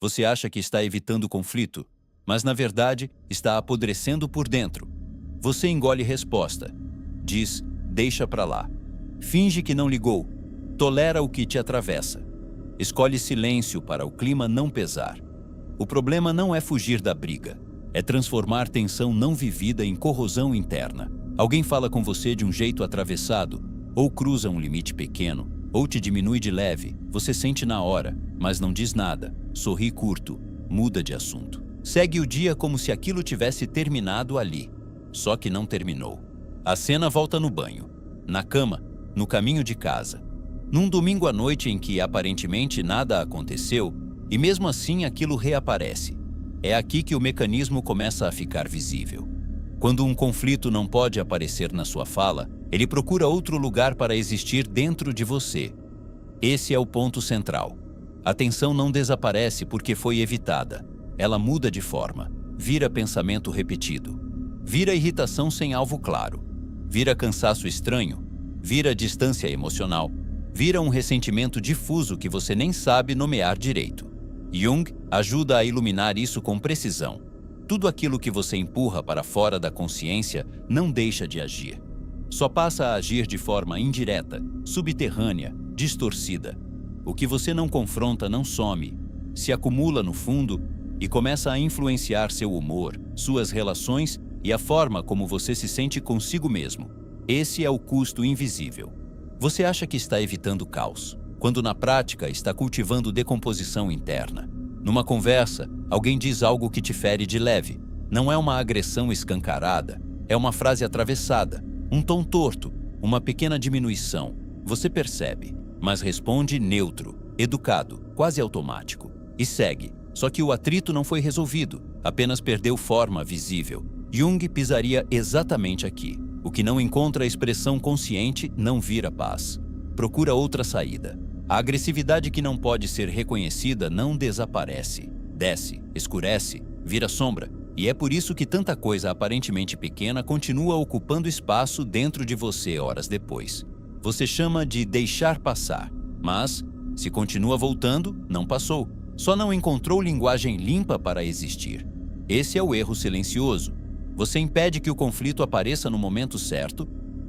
Você acha que está evitando conflito, mas na verdade está apodrecendo por dentro. Você engole resposta. Diz, deixa pra lá. Finge que não ligou. Tolera o que te atravessa. Escolhe silêncio para o clima não pesar. O problema não é fugir da briga. É transformar tensão não vivida em corrosão interna. Alguém fala com você de um jeito atravessado, ou cruza um limite pequeno, ou te diminui de leve. Você sente na hora, mas não diz nada. Sorri curto, muda de assunto. Segue o dia como se aquilo tivesse terminado ali. Só que não terminou. A cena volta no banho, na cama, no caminho de casa. Num domingo à noite em que aparentemente nada aconteceu, e mesmo assim aquilo reaparece. É aqui que o mecanismo começa a ficar visível. Quando um conflito não pode aparecer na sua fala, ele procura outro lugar para existir dentro de você. Esse é o ponto central. A tensão não desaparece porque foi evitada. Ela muda de forma, vira pensamento repetido, vira irritação sem alvo claro, vira cansaço estranho, vira distância emocional, vira um ressentimento difuso que você nem sabe nomear direito. Jung ajuda a iluminar isso com precisão. Tudo aquilo que você empurra para fora da consciência não deixa de agir. Só passa a agir de forma indireta, subterrânea, distorcida. O que você não confronta não some, se acumula no fundo e começa a influenciar seu humor, suas relações e a forma como você se sente consigo mesmo. Esse é o custo invisível. Você acha que está evitando caos, quando na prática está cultivando decomposição interna. Numa conversa, alguém diz algo que te fere de leve. Não é uma agressão escancarada, é uma frase atravessada, um tom torto, uma pequena diminuição. Você percebe, mas responde neutro, educado, quase automático. E segue. Só que o atrito não foi resolvido, apenas perdeu forma visível. Jung pisaria exatamente aqui. O que não encontra expressão consciente não vira paz. Procura outra saída. A agressividade que não pode ser reconhecida não desaparece. Desce, escurece, vira sombra. E é por isso que tanta coisa aparentemente pequena continua ocupando espaço dentro de você horas depois. Você chama de deixar passar, mas, se continua voltando, não passou. Só não encontrou linguagem limpa para existir. Esse é o erro silencioso. Você impede que o conflito apareça no momento certo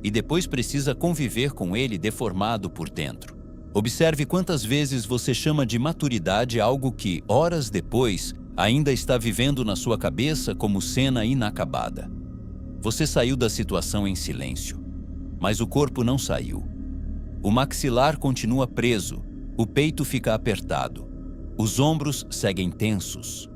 e depois precisa conviver com ele deformado por dentro. Observe quantas vezes você chama de maturidade algo que, horas depois, ainda está vivendo na sua cabeça como cena inacabada. Você saiu da situação em silêncio, mas o corpo não saiu. O maxilar continua preso, o peito fica apertado, os ombros seguem tensos.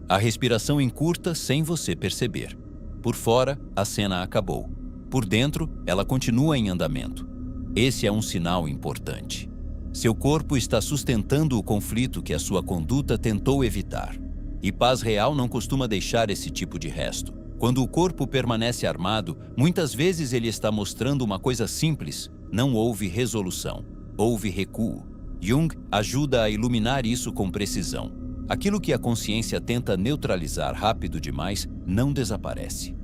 A respiração encurta sem você perceber. Por fora, a cena acabou. Por dentro, ela continua em andamento. Esse é um sinal importante. Seu corpo está sustentando o conflito que a sua conduta tentou evitar. E paz real não costuma deixar esse tipo de resto. Quando o corpo permanece armado, muitas vezes ele está mostrando uma coisa simples: não houve resolução, houve recuo. Jung ajuda a iluminar isso com precisão. Aquilo que a consciência tenta neutralizar rápido demais não desaparece.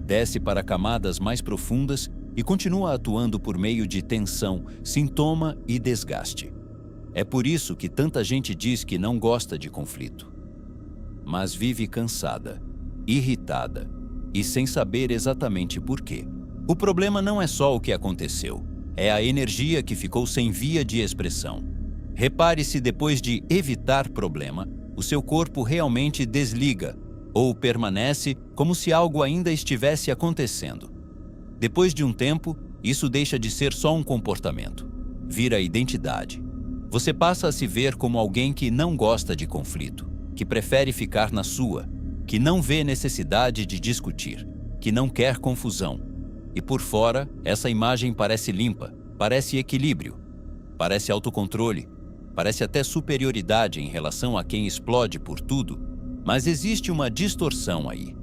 Desce para camadas mais profundas e continua atuando por meio de tensão, sintoma e desgaste. É por isso que tanta gente diz que não gosta de conflito, mas vive cansada, irritada e sem saber exatamente por quê. O problema não é só o que aconteceu, é a energia que ficou sem via de expressão. Repare se depois de evitar problema, o seu corpo realmente desliga ou permanece como se algo ainda estivesse acontecendo. Depois de um tempo, isso deixa de ser só um comportamento, vira identidade. Você passa a se ver como alguém que não gosta de conflito, que prefere ficar na sua, que não vê necessidade de discutir, que não quer confusão. E por fora, essa imagem parece limpa, parece equilíbrio, parece autocontrole, parece até superioridade em relação a quem explode por tudo, mas existe uma distorção aí.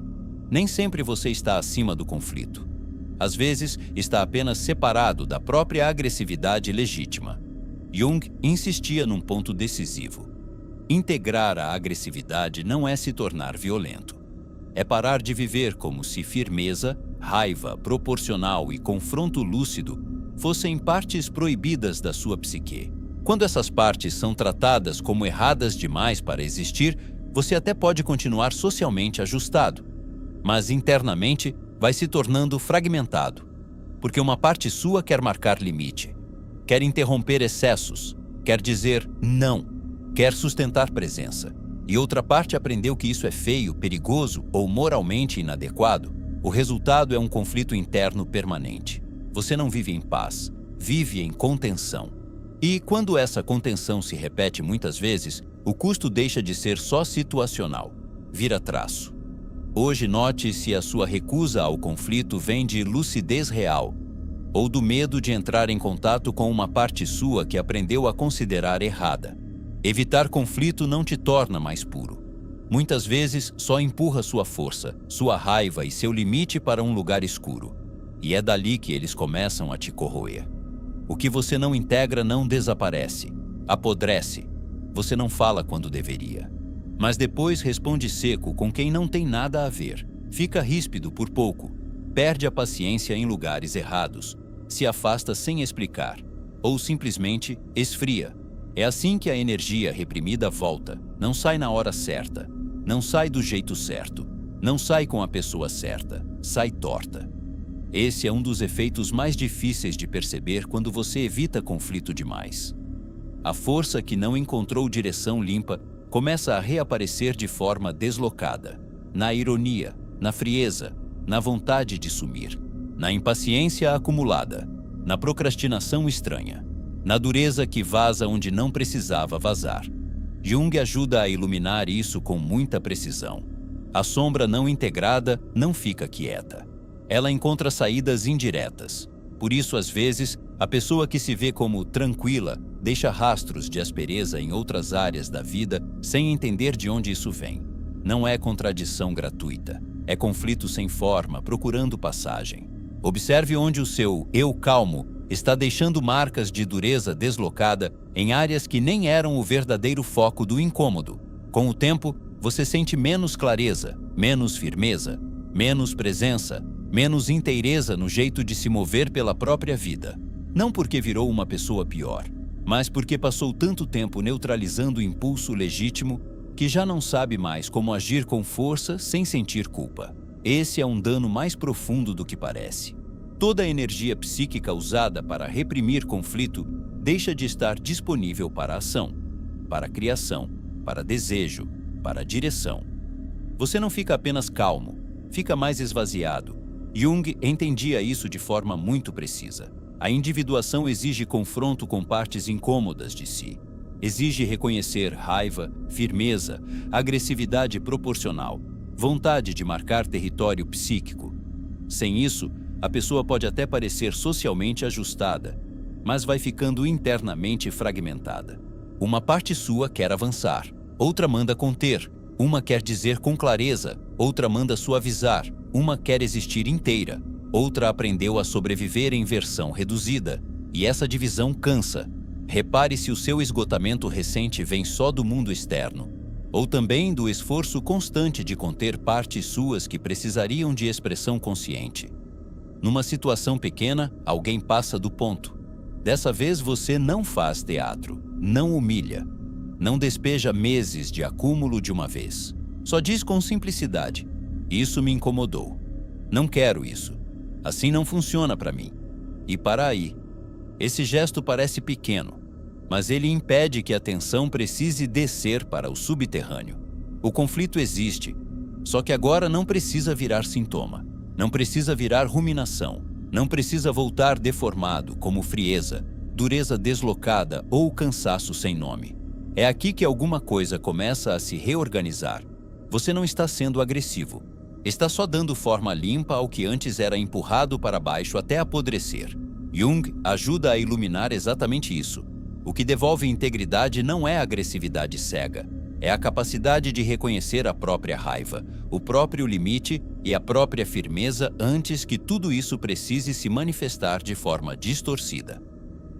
Nem sempre você está acima do conflito. Às vezes, está apenas separado da própria agressividade legítima. Jung insistia num ponto decisivo. Integrar a agressividade não é se tornar violento. É parar de viver como se firmeza, raiva proporcional e confronto lúcido fossem partes proibidas da sua psique. Quando essas partes são tratadas como erradas demais para existir, você até pode continuar socialmente ajustado, mas internamente vai se tornando fragmentado, porque uma parte sua quer marcar limite, quer interromper excessos, quer dizer não, quer sustentar presença, e outra parte aprendeu que isso é feio, perigoso ou moralmente inadequado. O resultado é um conflito interno permanente. Você não vive em paz, vive em contenção. E quando essa contenção se repete muitas vezes, o custo deixa de ser só situacional, vira traço. Hoje note se a sua recusa ao conflito vem de lucidez real ou do medo de entrar em contato com uma parte sua que aprendeu a considerar errada. Evitar conflito não te torna mais puro. Muitas vezes só empurra sua força, sua raiva e seu limite para um lugar escuro. E é dali que eles começam a te corroer. O que você não integra não desaparece, apodrece. Você não fala quando deveria. Mas depois responde seco com quem não tem nada a ver. Fica ríspido por pouco, perde a paciência em lugares errados, se afasta sem explicar, ou simplesmente esfria. É assim que a energia reprimida volta. Não sai na hora certa, não sai do jeito certo, não sai com a pessoa certa, sai torta. Esse é um dos efeitos mais difíceis de perceber quando você evita conflito demais. A força que não encontrou direção limpa começa a reaparecer de forma deslocada, na ironia, na frieza, na vontade de sumir, na impaciência acumulada, na procrastinação estranha, na dureza que vaza onde não precisava vazar. Jung ajuda a iluminar isso com muita precisão. A sombra não integrada não fica quieta. Ela encontra saídas indiretas. Por isso, às vezes, a pessoa que se vê como tranquila deixa rastros de aspereza em outras áreas da vida sem entender de onde isso vem. Não é contradição gratuita. É conflito sem forma, procurando passagem. Observe onde o seu eu calmo está deixando marcas de dureza deslocada em áreas que nem eram o verdadeiro foco do incômodo. Com o tempo, você sente menos clareza, menos firmeza, menos presença, menos inteireza no jeito de se mover pela própria vida. Não porque virou uma pessoa pior, mas porque passou tanto tempo neutralizando o impulso legítimo que já não sabe mais como agir com força sem sentir culpa. Esse é um dano mais profundo do que parece. Toda a energia psíquica usada para reprimir conflito deixa de estar disponível para ação, para criação, para desejo, para direção. Você não fica apenas calmo, fica mais esvaziado. Jung entendia isso de forma muito precisa. A individuação exige confronto com partes incômodas de si. Exige reconhecer raiva, firmeza, agressividade proporcional, vontade de marcar território psíquico. Sem isso, a pessoa pode até parecer socialmente ajustada, mas vai ficando internamente fragmentada. Uma parte sua quer avançar, outra manda conter, uma quer dizer com clareza, outra manda suavizar, uma quer existir inteira, outra aprendeu a sobreviver em versão reduzida, e essa divisão cansa. Repare se o seu esgotamento recente vem só do mundo externo, ou também do esforço constante de conter partes suas que precisariam de expressão consciente. Numa situação pequena, alguém passa do ponto. Dessa vez você não faz teatro, não humilha, não despeja meses de acúmulo de uma vez. Só diz com simplicidade: isso me incomodou. Não quero isso. Assim não funciona para mim. E para aí. Esse gesto parece pequeno, mas ele impede que a tensão precise descer para o subterrâneo. O conflito existe, só que agora não precisa virar sintoma, não precisa virar ruminação, não precisa voltar deformado como frieza, dureza deslocada ou cansaço sem nome. É aqui que alguma coisa começa a se reorganizar. Você não está sendo agressivo. Está só dando forma limpa ao que antes era empurrado para baixo até apodrecer. Jung ajuda a iluminar exatamente isso. O que devolve integridade não é a agressividade cega. É a capacidade de reconhecer a própria raiva, o próprio limite e a própria firmeza antes que tudo isso precise se manifestar de forma distorcida.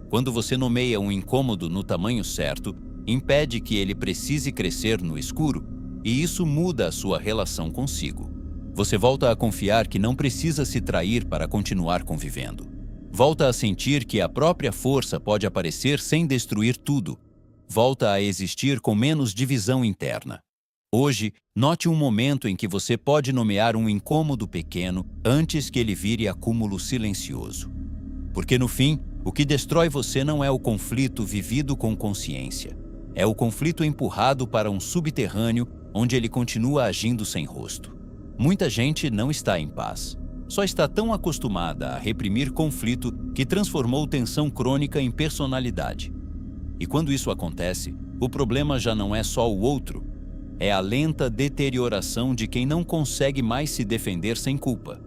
Quando você nomeia um incômodo no tamanho certo, impede que ele precise crescer no escuro, e isso muda a sua relação consigo. Você volta a confiar que não precisa se trair para continuar convivendo. Volta a sentir que a própria força pode aparecer sem destruir tudo. Volta a existir com menos divisão interna. Hoje, note um momento em que você pode nomear um incômodo pequeno antes que ele vire acúmulo silencioso. Porque no fim, o que destrói você não é o conflito vivido com consciência. É o conflito empurrado para um subterrâneo onde ele continua agindo sem rosto. Muita gente não está em paz. Só está tão acostumada a reprimir conflito que transformou tensão crônica em personalidade. E quando isso acontece, o problema já não é só o outro. É a lenta deterioração de quem não consegue mais se defender sem culpa.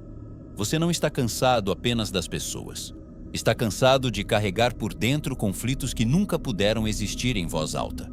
Você não está cansado apenas das pessoas. Está cansado de carregar por dentro conflitos que nunca puderam existir em voz alta.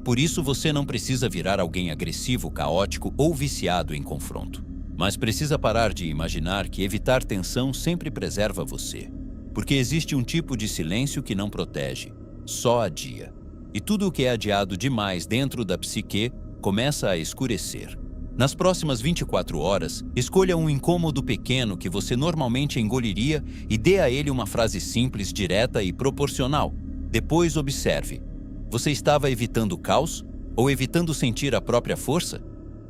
Por isso você não precisa virar alguém agressivo, caótico ou viciado em confronto. Mas precisa parar de imaginar que evitar tensão sempre preserva você. Porque existe um tipo de silêncio que não protege, só adia. E tudo o que é adiado demais dentro da psique começa a escurecer. Nas próximas 24 horas, escolha um incômodo pequeno que você normalmente engoliria e dê a ele uma frase simples, direta e proporcional. Depois observe. Você estava evitando caos ou evitando sentir a própria força?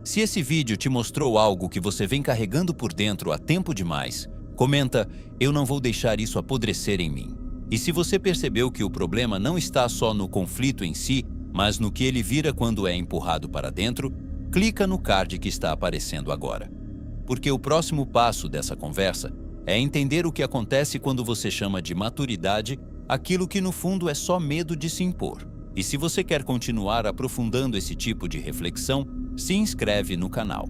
Se esse vídeo te mostrou algo que você vem carregando por dentro há tempo demais, comenta: eu não vou deixar isso apodrecer em mim. E se você percebeu que o problema não está só no conflito em si, mas no que ele vira quando é empurrado para dentro, clica no card que está aparecendo agora. Porque o próximo passo dessa conversa é entender o que acontece quando você chama de maturidade aquilo que no fundo é só medo de se impor. E se você quer continuar aprofundando esse tipo de reflexão, se inscreve no canal.